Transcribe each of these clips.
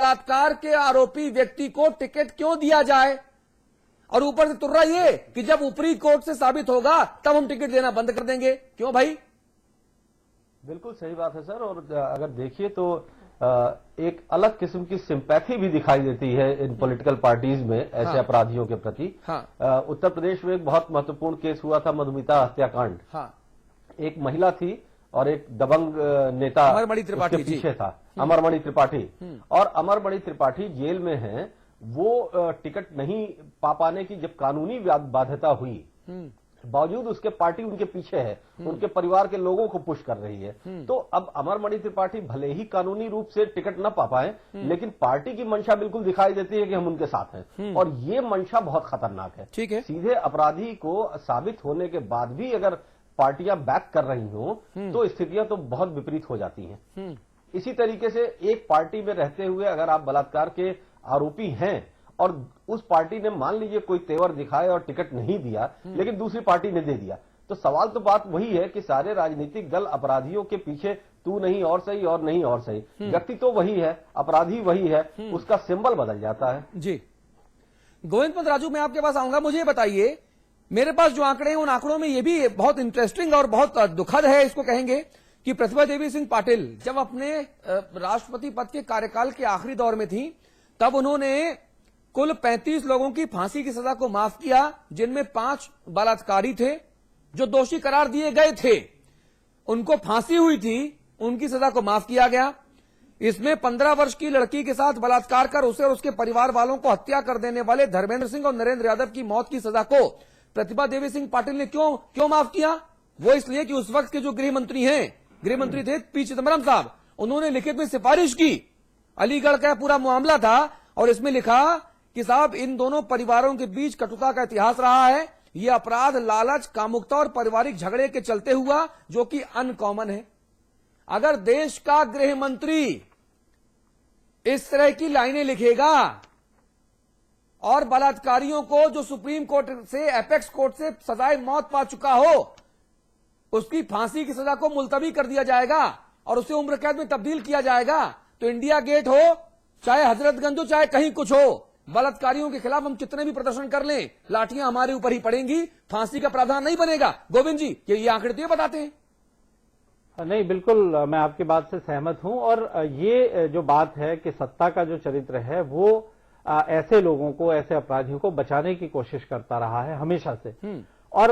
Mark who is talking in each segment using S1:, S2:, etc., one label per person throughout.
S1: बलात्कार के आरोपी व्यक्ति को टिकट क्यों दिया जाए? और ऊपर से तुर्रा ये कि जब ऊपरी कोर्ट से साबित होगा तब हम टिकट देना बंद कर देंगे। क्यों भाई?
S2: बिल्कुल सही बात है सर। और अगर देखिए तो एक अलग किस्म की सिंपैथी भी दिखाई देती है इन पॉलिटिकल पार्टीज में ऐसे अपराधियों के प्रति। उत्तर प्रदेश में एक बहुत महत्वपूर्ण केस हुआ था, मधुमिता हत्याकांड। एक महिला थी और एक दबंग नेता
S1: अमरमणि त्रिपाठी
S2: उसके पीछे था, अमरमणि त्रिपाठी। और अमरमणि त्रिपाठी जेल में हैं। वो टिकट नहीं पा पाने की जब कानूनी बाध्यता हुई, बावजूद उसके पार्टी उनके पीछे है, उनके परिवार के लोगों को पुश कर रही है। तो अब अमरमणि त्रिपाठी भले ही कानूनी रूप से टिकट न पा पाए, लेकिन पार्टी की मंशा बिल्कुल दिखाई देती है कि हम उनके साथ हैं। और ये मंशा बहुत खतरनाक है।
S1: ठीक है।
S2: सीधे अपराधी को साबित होने के बाद भी अगर पार्टियां बैक कर रही हो तो स्थितियां तो बहुत विपरीत हो जाती हैं। इसी तरीके से एक पार्टी में रहते हुए अगर आप बलात्कार के आरोपी हैं और उस पार्टी ने मान लीजिए कोई तेवर दिखाए और टिकट नहीं दिया, लेकिन दूसरी पार्टी ने दे दिया, तो सवाल तो बात वही है कि सारे राजनीतिक दल अपराधियों के पीछे तू नहीं और सही और नहीं और सही। व्यक्ति तो वही है, अपराधी वही है, उसका सिंबल बदल जाता है।
S1: जी गोविंद पंत राजू, मैं आपके पास आऊंगा। मुझे बताइए, मेरे पास जो आंकड़े हैं उन आंकड़ों में ये भी बहुत इंटरेस्टिंग और बहुत दुखद है, इसको कहेंगे, कि प्रतिभा देवी सिंह पाटिल जब अपने राष्ट्रपति पद के कार्यकाल के आखिरी दौर में थी, तब उन्होंने कुल 35 लोगों की फांसी की सजा को माफ किया, जिनमें 5 बलात्कारी थे जो दोषी करार दिए गए थे। उनको फांसी हुई थी, उनकी सजा को माफ किया गया। इसमें 15 वर्ष की लड़की के साथ बलात्कार कर उसे और उसके परिवार वालों को हत्या कर देने वाले धर्मेंद्र सिंह और नरेंद्र यादव की मौत की सजा को प्रतिभा देवी सिंह पाटिल ने क्यों माफ किया? वो इसलिए कि उस वक्त के जो गृह मंत्री थे पी चिदम्बरम साहब, उन्होंने लिखित में सिफारिश की। अलीगढ़ का पूरा मामला था और इसमें लिखा कि साहब, इन दोनों परिवारों के बीच कटुता का इतिहास रहा है। यह अपराध लालच, कामुकता और पारिवारिक झगड़े के चलते हुआ, जो कि अनकॉमन है। अगर देश का गृह मंत्री इस तरह की लाइनें लिखेगा और बलात्कारियों को, जो सुप्रीम कोर्ट से, एपेक्स कोर्ट से सजाए मौत पा चुका हो, उसकी फांसी की सजा को मुलतवी कर दिया जाएगा और उसे उम्र कैद में तब्दील किया जाएगा, तो इंडिया गेट हो, चाहे हजरतगंज हो, चाहे कहीं कुछ हो, बलात्कारियों के खिलाफ हम कितने भी प्रदर्शन कर लें, लाठियां हमारे ऊपर ही पड़ेंगी, फांसी का प्रावधान नहीं बनेगा। गोविंद जी, ये आंकड़े तो ये बताते हैं।
S3: नहीं, बिल्कुल मैं आपकी बात से सहमत हूं। और ये जो बात है कि सत्ता का जो चरित्र है वो ऐसे लोगों को, ऐसे अपराधियों को बचाने की कोशिश करता रहा है हमेशा से। और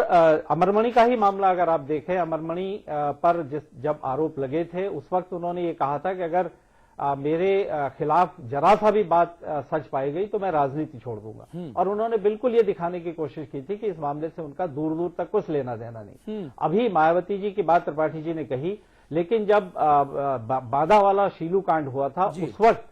S3: अमरमणि का ही मामला अगर आप देखें, अमरमणि पर जब आरोप लगे थे, उस वक्त उन्होंने ये कहा था कि अगर मेरे खिलाफ जरा सा भी बात सच पाई गई तो मैं राजनीति छोड़ दूंगा। और उन्होंने बिल्कुल ये दिखाने की कोशिश की थी कि इस मामले से उनका दूर दूर तक कुछ लेना देना नहीं। अभी मायावती जी की बात त्रिपाठी जी ने कही, लेकिन जब बांदा वाला शीलू कांड हुआ था, उस वक्त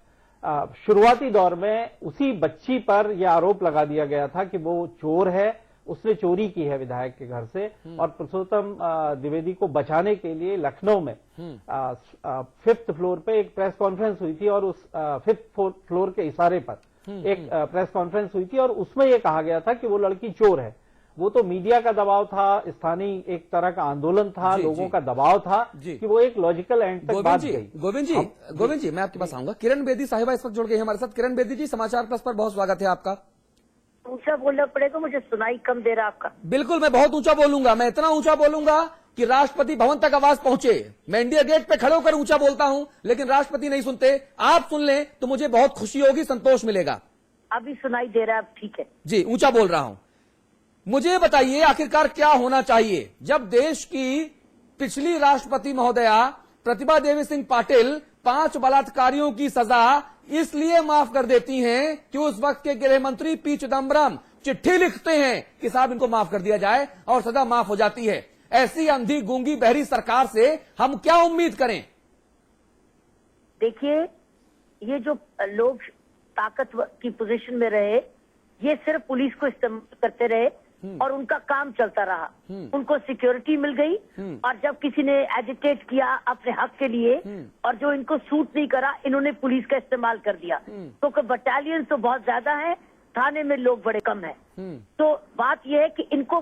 S3: शुरुआती दौर में उसी बच्ची पर यह आरोप लगा दिया गया था कि वो चोर है, उसने चोरी की है विधायक के घर से। और पुरुषोत्तम द्विवेदी को बचाने के लिए लखनऊ में 5th फ्लोर पे एक प्रेस कॉन्फ्रेंस हुई थी और उस 5th फ्लोर के इशारे पर एक प्रेस कॉन्फ्रेंस हुई थी और उसमें यह कहा गया था कि वो लड़की चोर है। वो तो मीडिया का दबाव था, स्थानीय एक तरह का आंदोलन था, लोगों का दबाव था कि वो एक लॉजिकल एंड तक बात गई।
S1: गोविंद जी, मैं आपके पास आऊंगा। किरण बेदी साहिबा इस वक्त जुड़ गई है हमारे साथ। किरण बेदी जी, समाचार प्लस पर बहुत स्वागत है आपका।
S4: ऊंचा बोलना पड़ेगा, मुझे सुनाई कम दे रहा आपका।
S1: बिल्कुल, मैं बहुत ऊंचा बोलूंगा, मैं इतना ऊंचा बोलूंगा कि राष्ट्रपति भवन तक आवाज पहुंचे। मैं इंडिया गेट पे खड़े होकर ऊंचा बोलता हूं, लेकिन राष्ट्रपति नहीं सुनते। आप सुन लें तो मुझे बहुत खुशी होगी, संतोष मिलेगा।
S4: अभी सुनाई दे रहा है, ठीक है
S1: जी, ऊंचा बोल रहा हूं। मुझे बताइए, आखिरकार क्या होना चाहिए जब देश की पिछली राष्ट्रपति महोदया प्रतिभा देवी सिंह पाटिल 5 बलात्कारियों की सजा इसलिए माफ कर देती हैं कि उस वक्त के गृह मंत्री पी चिदम्बरम चिट्ठी लिखते हैं कि साहब इनको माफ कर दिया जाए और सजा माफ हो जाती है। ऐसी अंधी गूंगी बहरी सरकार से हम क्या उम्मीद करें?
S4: देखिए, ये जो लोग ताकत की पोजीशन में रहे, ये सिर्फ पुलिस को इस्तेमाल करते रहे और उनका काम चलता रहा। उनको सिक्योरिटी मिल गई और जब किसी ने एजिटेट किया अपने हक के लिए और जो इनको सूट नहीं करा, इन्होंने पुलिस का इस्तेमाल कर दिया। तो बटालियन तो बहुत ज्यादा है, थाने में लोग बड़े कम है। तो बात यह है कि इनको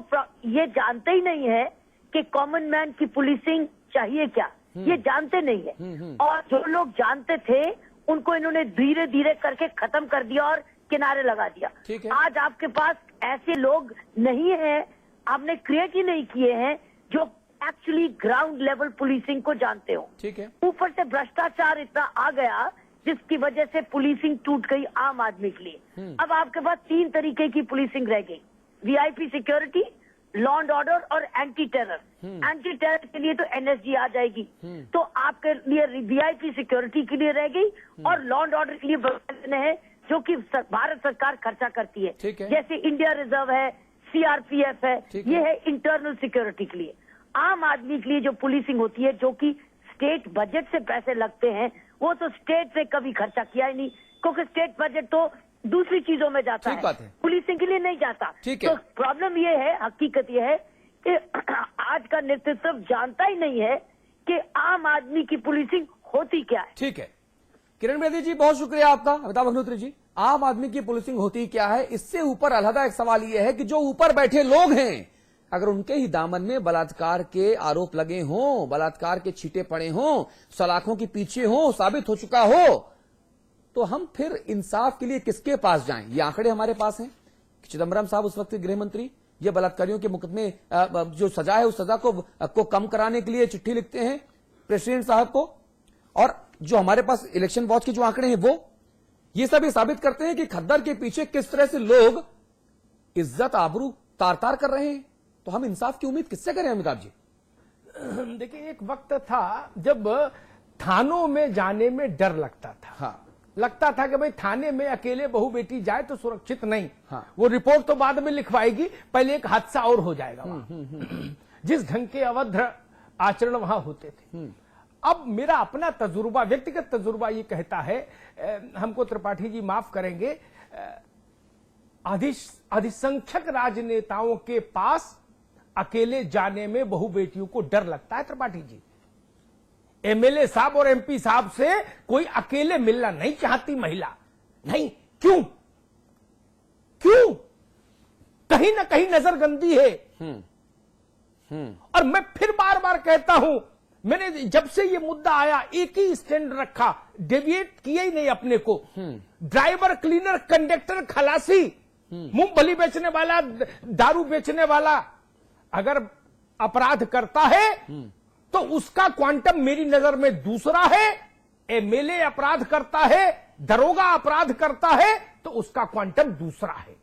S4: ये जानते ही नहीं है कि कॉमन मैन की पुलिसिंग चाहिए क्या, ये जानते नहीं है। और जो लोग जानते थे उनको इन्होंने धीरे धीरे करके खत्म कर दिया और किनारे लगा दिया।
S1: ठीक है।
S4: आज आपके पास ऐसे लोग नहीं है, आपने क्रिएट ही नहीं किए हैं जो एक्चुअली ग्राउंड लेवल पुलिसिंग को जानते हो।
S1: ठीक है।
S4: ऊपर से भ्रष्टाचार इतना आ गया जिसकी वजह से पुलिसिंग टूट गई आम आदमी के लिए। अब आपके पास 3 तरीके की पुलिसिंग रह गई, VIP security, law and order और एंटी टेरर। एंटी टेरर के लिए तो एनएसजी आ जाएगी, तो आपके लिए वीआईपी सिक्योरिटी के लिए रह गई और लॉ एंड ऑर्डर के लिए बने हैं जो कि भारत सरकार खर्चा करती है,
S1: ठीक है।
S4: जैसे इंडिया रिजर्व है, सीआरपीएफ है,
S1: ठीक
S4: ये
S1: है।
S4: है इंटरनल सिक्योरिटी के लिए। आम आदमी के लिए जो पुलिसिंग होती है, जो कि स्टेट बजट से पैसे लगते हैं, वो तो स्टेट से कभी खर्चा किया ही नहीं, क्योंकि स्टेट बजट तो दूसरी चीजों में जाता
S1: ठीक बात है।
S4: पुलिसिंग के लिए नहीं जाता।
S1: ठीक है।
S4: तो प्रॉब्लम ये है, हकीकत ये है कि आज का नेतृत्व जानता ही नहीं है कि आम आदमी की पुलिसिंग होती क्या है।
S1: ठीक है, किरण बेदी जी बहुत शुक्रिया आपका। अमिताभ अग्निहोत्री जी, आम आदमी की पुलिसिंग होती क्या है, इससे ऊपर अलहदा एक सवाल यह है कि जो ऊपर बैठे लोग हैं, अगर उनके ही दामन में बलात्कार के आरोप लगे हों, बलात्कार के छींटे पड़े हों, सलाखों के पीछे हों, साबित हो चुका हो, तो हम फिर इंसाफ के लिए किसके पास जाएं? ये आंकड़े हमारे पास हैं। चिदंबरम साहब उस वक्त के गृह मंत्री, ये बलात्कारियों के मुकदमे जो सजा है उस सजा को कम कराने के लिए चिट्ठी लिखते हैं प्रेसिडेंट साहब को, और जो हमारे पास इलेक्शन वॉच के जो आंकड़े हैं वो ये सब ये साबित करते हैं कि खद्दर के पीछे किस तरह से लोग इज्जत आबरू तार तार कर रहे हैं। तो हम इंसाफ की उम्मीद किससे करें अमिताभ जी?
S5: देखिए, एक वक्त था जब थानों में जाने में डर लगता था।
S1: हाँ।
S5: लगता था कि भाई थाने में अकेले बहू बेटी जाए तो सुरक्षित नहीं।
S1: हाँ।
S5: वो रिपोर्ट तो बाद में लिखवाएगी, पहले एक हादसा और हो जाएगा वहां। जिस ढंग के अभद्र आचरण वहां होते थे। अब मेरा अपना तजुर्बा, व्यक्तिगत तजुर्बा ये कहता है, हमको त्रिपाठी जी माफ करेंगे, अधिसंख्यक राजनेताओं के पास अकेले जाने में बहु बेटियों को डर लगता है। त्रिपाठी जी, एमएलए साहब और एमपी साहब से कोई अकेले मिलना नहीं चाहती महिला। नहीं, क्यों? कहीं ना कहीं नजरगंदी है। और मैं फिर बार बार कहता हूं, मैंने जब से ये मुद्दा आया एक ही स्टैंड रखा, डेविएट किया ही नहीं अपने को। ड्राइवर, क्लीनर, कंडक्टर, खलासी, मूंगफली बेचने वाला, दारू बेचने वाला अगर अपराध करता है तो उसका क्वांटम मेरी नजर में दूसरा है। एमएलए अपराध करता है, दरोगा अपराध करता है तो उसका क्वांटम दूसरा है।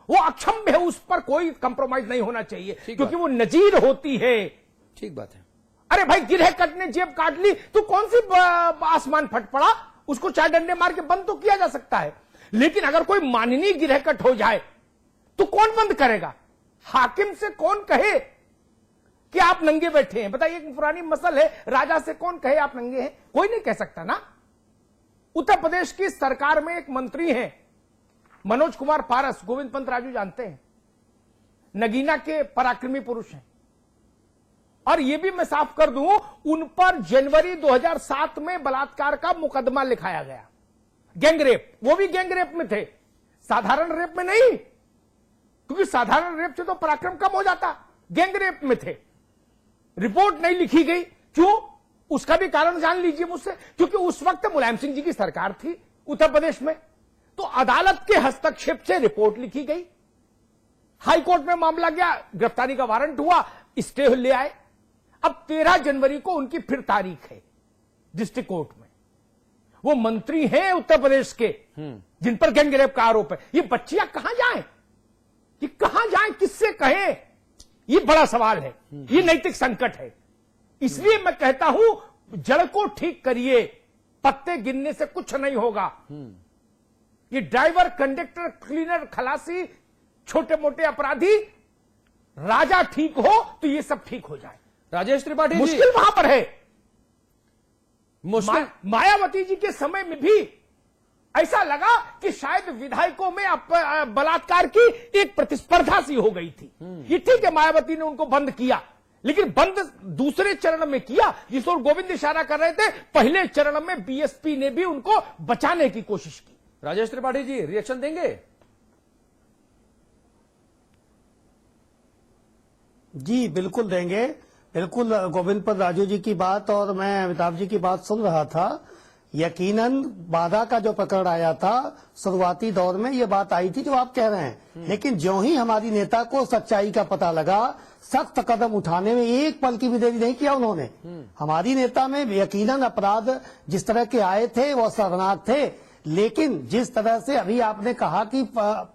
S5: वो अक्षम्य है, उस पर कोई कंप्रोमाइज नहीं होना चाहिए, क्योंकि वो नजीर होती है।
S1: ठीक बात है।
S5: अरे भाई, गिरह कट ने जेब काट ली तो कौन सी आसमान फट पड़ा? उसको 4 डंडे मार के बंद तो किया जा सकता है, लेकिन अगर कोई माननीय गिरह कट हो जाए तो कौन बंद करेगा? हाकिम से कौन कहे कि आप नंगे बैठे हैं? बताइए, एक पुरानी मसल है, राजा से कौन कहे आप नंगे हैं? कोई नहीं कह सकता ना। उत्तर प्रदेश की सरकार में एक मंत्री हैं, मनोज कुमार पारस, गोविंद पंत राजू जानते हैं, नगीना के पराक्रमी पुरुष हैं। और यह भी मैं साफ कर दूं, उन पर जनवरी 2007 में बलात्कार का मुकदमा लिखाया गया, गैंग रेप। वो भी गैंग रेप में थे, साधारण रेप में नहीं, क्योंकि साधारण रेप से तो पराक्रम कम हो जाता, गैंग रेप में थे। रिपोर्ट नहीं लिखी गई, क्यों? उसका भी कारण जान लीजिए मुझसे। क्योंकि उस वक्त मुलायम सिंह जी की सरकार थी उत्तर प्रदेश में, तो अदालत के हस्तक्षेप से रिपोर्ट लिखी गई, हाई कोर्ट में मामला गया, गिरफ्तारी का वारंट हुआ, स्टे ले आए। अब 13 जनवरी को उनकी फिर तारीख है डिस्ट्रिक्ट कोर्ट में। वो मंत्री हैं उत्तर प्रदेश के जिन पर गैंग रेप का आरोप है। ये बच्चियां कहां जाएं? ये कहां जाएं, किससे कहें? ये बड़ा सवाल है, ये नैतिक संकट है। इसलिए मैं कहता हूं, जड़ को ठीक करिए, पत्ते गिनने से कुछ नहीं होगा। ये ड्राइवर, कंडक्टर, क्लीनर, खलासी, छोटे मोटे अपराधी, राजा ठीक हो तो ये सब ठीक हो जाए।
S1: राजेश त्रिपाठी जी,
S5: मुश्किल वहां पर है।
S1: मुश्किल
S5: मायावती जी के समय में भी ऐसा लगा कि शायद विधायकों में बलात्कार की एक प्रतिस्पर्धा सी हो गई थी। ये ठीक है, मायावती ने उनको बंद किया, लेकिन बंद दूसरे चरण में किया, जिस ओर गोविंद इशारा कर रहे थे। पहले चरण में बीएसपी ने भी उनको बचाने की कोशिश की।
S1: राजेश त्रिपाठी जी रिएक्शन देंगे?
S6: जी बिल्कुल देंगे। बिल्कुल गोविंद पंत राजू जी की बात और मैं अमिताभ जी की बात सुन रहा था। यकीनन बाधा का जो प्रकरण आया था शुरुआती दौर में ये बात आई थी जो आप कह रहे हैं, लेकिन ज्यों ही हमारी नेता को सच्चाई का पता लगा, सख्त कदम उठाने में एक पल की भी देरी नहीं किया उन्होंने। हमारी नेता में यकीनन अपराध जिस तरह के आए थे वो शर्मनाक थे, लेकिन जिस तरह से अभी आपने कहा कि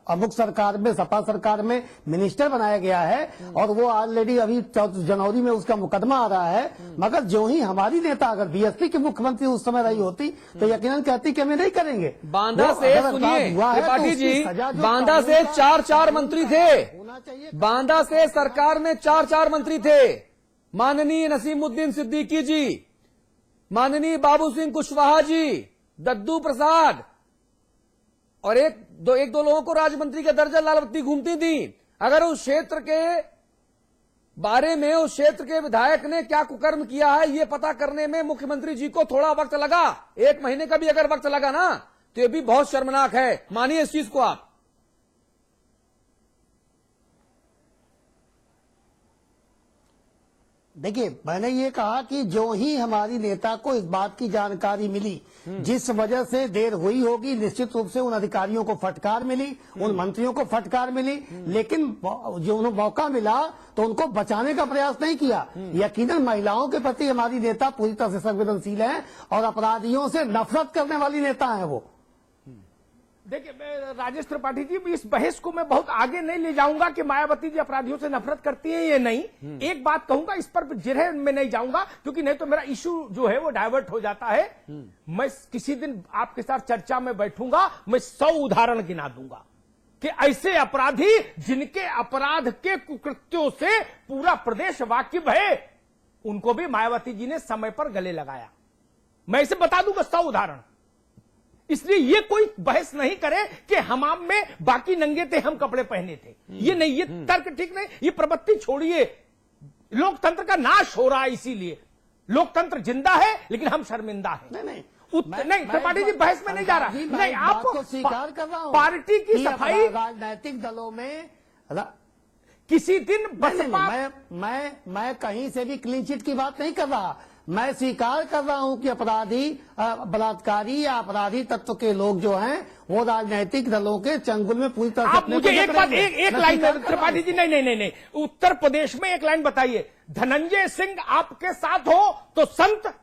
S6: अमुक सरकार में, सपा सरकार में मिनिस्टर बनाया गया है और वो ऑलरेडी अभी 14 जनवरी में उसका मुकदमा आ रहा है, मगर जो ही हमारी नेता अगर बीएसपी की मुख्यमंत्री उस समय रही होती तो यकीनन कहती कि हमें नहीं करेंगे।
S1: बांदा से सुनिए त्रिपाठी जी, बांदा से 4 मंत्री थे, बांदा से सरकार में 4 मंत्री थे। माननीय नसीमुद्दीन सिद्दीकी जी, माननीय बाबू सिंह कुशवाहा जी, दद्दू प्रसाद और एक दो लोगों को राज्यमंत्री का दर्जा लालबत्ती घूमती थी। अगर उस क्षेत्र के बारे में उस क्षेत्र के विधायक ने क्या कुकर्म किया है ये पता करने में मुख्यमंत्री जी को थोड़ा वक्त लगा, 1 महीने का भी अगर वक्त लगा ना तो ये भी बहुत शर्मनाक है। मानिए इस चीज को आप।
S6: देखिए, मैंने ये कहा कि जो ही हमारी नेता को इस बात की जानकारी मिली, जिस वजह से देर हुई होगी, निश्चित रूप से उन अधिकारियों को फटकार मिली, उन मंत्रियों को फटकार मिली, लेकिन जो उन्हें मौका मिला तो उनको बचाने का प्रयास नहीं किया। यकीनन महिलाओं के प्रति हमारी नेता पूरी तरह से संवेदनशील है और अपराधियों से नफरत करने वाली नेता है वो।
S5: देखिए राजेश त्रिपाठी जी, इस बहस को मैं बहुत आगे नहीं ले जाऊंगा कि मायावती जी अपराधियों से नफरत करती है ये नहीं। एक बात कहूंगा, इस पर जिरह में नहीं जाऊंगा क्योंकि नहीं तो मेरा इशू जो है वो डाइवर्ट हो जाता है। मैं किसी दिन आपके साथ चर्चा में बैठूंगा, मैं 100 उदाहरण गिना दूंगा कि ऐसे अपराधी जिनके अपराध के कुकृत्यों से पूरा प्रदेश वाकिफ है, उनको भी मायावती जी ने समय पर गले लगाया। मैं इसे बता दूंगा 100 उदाहरण। इसलिए ये कोई बहस नहीं करे कि हमाम में बाकी नंगे थे, हम कपड़े पहने थे। ये नहीं, ये तर्क ठीक नहीं। ये प्रवृत्ति छोड़िए। लोकतंत्र का नाश हो रहा है, इसीलिए लोकतंत्र जिंदा है लेकिन हम शर्मिंदा हैं। नहीं त्रिपाठी जी, बहस में नहीं जा रहा। नहीं, आप
S6: स्वीकार कर रहा हूं
S5: पार्टी की सफाई
S6: राजनीतिक दलों में
S5: किसी दिन बसपा,
S6: मैं कहीं से भी क्लीन चिट की बात नहीं कर रहा। मैं स्वीकार कर रहा हूं कि अपराधी, बलात्कारी या अपराधी तत्व के लोग जो हैं वो राजनीतिक दलों के चंगुल में पूरी तरह से
S5: आप मुझे एक बात, एक लाइन त्रिपाठी जी, नहीं, उत्तर प्रदेश में एक लाइन बताइए। धनंजय सिंह आपके साथ हो तो संत,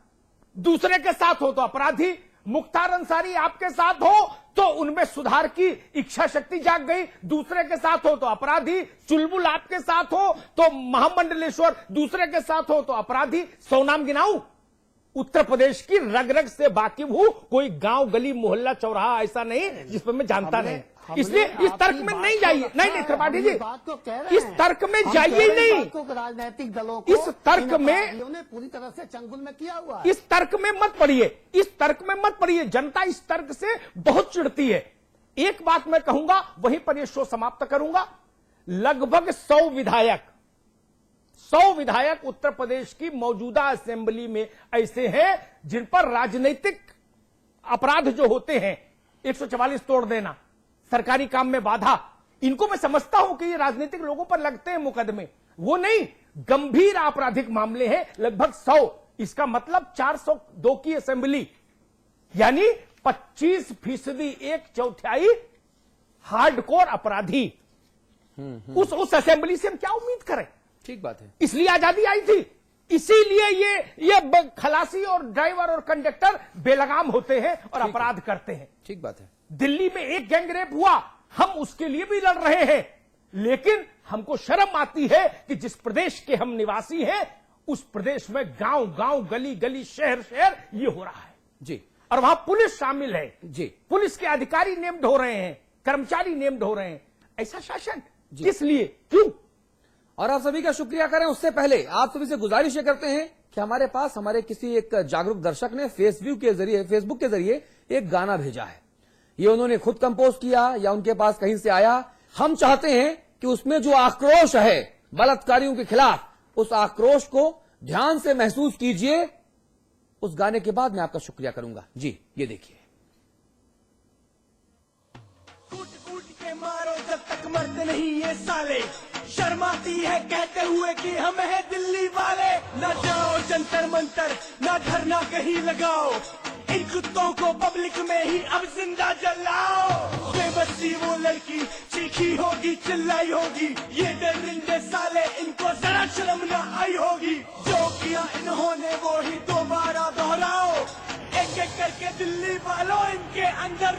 S5: दूसरे के साथ हो तो अपराधी। मुख्तार अंसारी आपके साथ हो तो उनमें सुधार की इच्छा शक्ति जाग गई, दूसरे के साथ हो तो अपराधी। चुलबुल आपके साथ हो तो महामंडलेश्वर, दूसरे के साथ हो तो अपराधी। 100 नाम गिनाऊं? उत्तर प्रदेश की रग रग से वाकिफ हूं, कोई गांव गली मोहल्ला चौराहा ऐसा नहीं जिस पर मैं जानता नहीं। इसलिए इस तर्क में नहीं जाइए। नहीं त्रिपाठी जी, इस तर्क में जाइए नहीं।
S6: राजनीतिक दलों
S5: को इस तर्क में
S6: पूरी तरह से चंगुल में किया हुआ।
S5: इस तर्क में मत पड़िए, इस तर्क में मत पड़िए। जनता इस तर्क से बहुत चिढ़ती है। एक बात मैं कहूंगा, वहीं पर यह शो समाप्त करूंगा। लगभग 100 विधायक उत्तर प्रदेश की मौजूदा असेंबली में ऐसे हैं जिन पर राजनीतिक अपराध जो होते हैं, 144 तोड़ देना, सरकारी काम में बाधा, इनको मैं समझता हूं कि ये राजनीतिक लोगों पर लगते हैं मुकदमे। वो नहीं, गंभीर आपराधिक मामले हैं लगभग 100। इसका मतलब 402 की असेंबली, यानी 25%, 1/4 हार्डकोर अपराधी। उस असेंबली से हम क्या उम्मीद करें?
S1: ठीक बात है।
S5: इसलिए आजादी आई थी, इसीलिए ये खलासी और ड्राइवर और कंडक्टर बेलगाम होते हैं और अपराध करते हैं।
S1: ठीक बात है।
S5: दिल्ली में एक गैंग रेप हुआ, हम उसके लिए भी लड़ रहे हैं, लेकिन हमको शर्म आती है कि जिस प्रदेश के हम निवासी हैं उस प्रदेश में गांव गांव, गली गली, शहर शहर ये हो रहा है
S1: जी।
S5: और वहां पुलिस शामिल है
S1: जी।
S5: पुलिस के अधिकारी नेम्ड हो रहे हैं, कर्मचारी नेम्ड हो रहे हैं। ऐसा शासन किस लिए, क्यों?
S1: और आप सभी का शुक्रिया करें, उससे पहले आप सभी से गुजारिश करते हैं कि हमारे पास हमारे किसी एक जागरूक दर्शक ने फेसबुक के जरिए एक गाना भेजा है। ये उन्होंने खुद कंपोज किया या उनके पास कहीं से आया। हम चाहते हैं कि उसमें जो आक्रोश है बलात्कारियों के खिलाफ, उस आक्रोश को ध्यान से महसूस कीजिए। उस गाने के बाद मैं आपका शुक्रिया करूंगा। जी, ये देखिए।
S7: कूट कूट के मारो जब तक मरते नहीं ये साले, शर्माती है कहते हुए कि हम हैं दिल्ली वाले। ना जाओ जंतर मंतर, ना धरना कहीं लगाओ, इन कुत्तों को पब्लिक में ही अब जिंदा जलाओ। बेबसी वो लड़की चीखी होगी, चिल्लाई होगी, ये दरिंदे साले इनको जरा शर्म न आई होगी। जो किया इन्होंने वो ही दोबारा दोहराओ, एक एक करके दिल्ली वालों इनके अंदर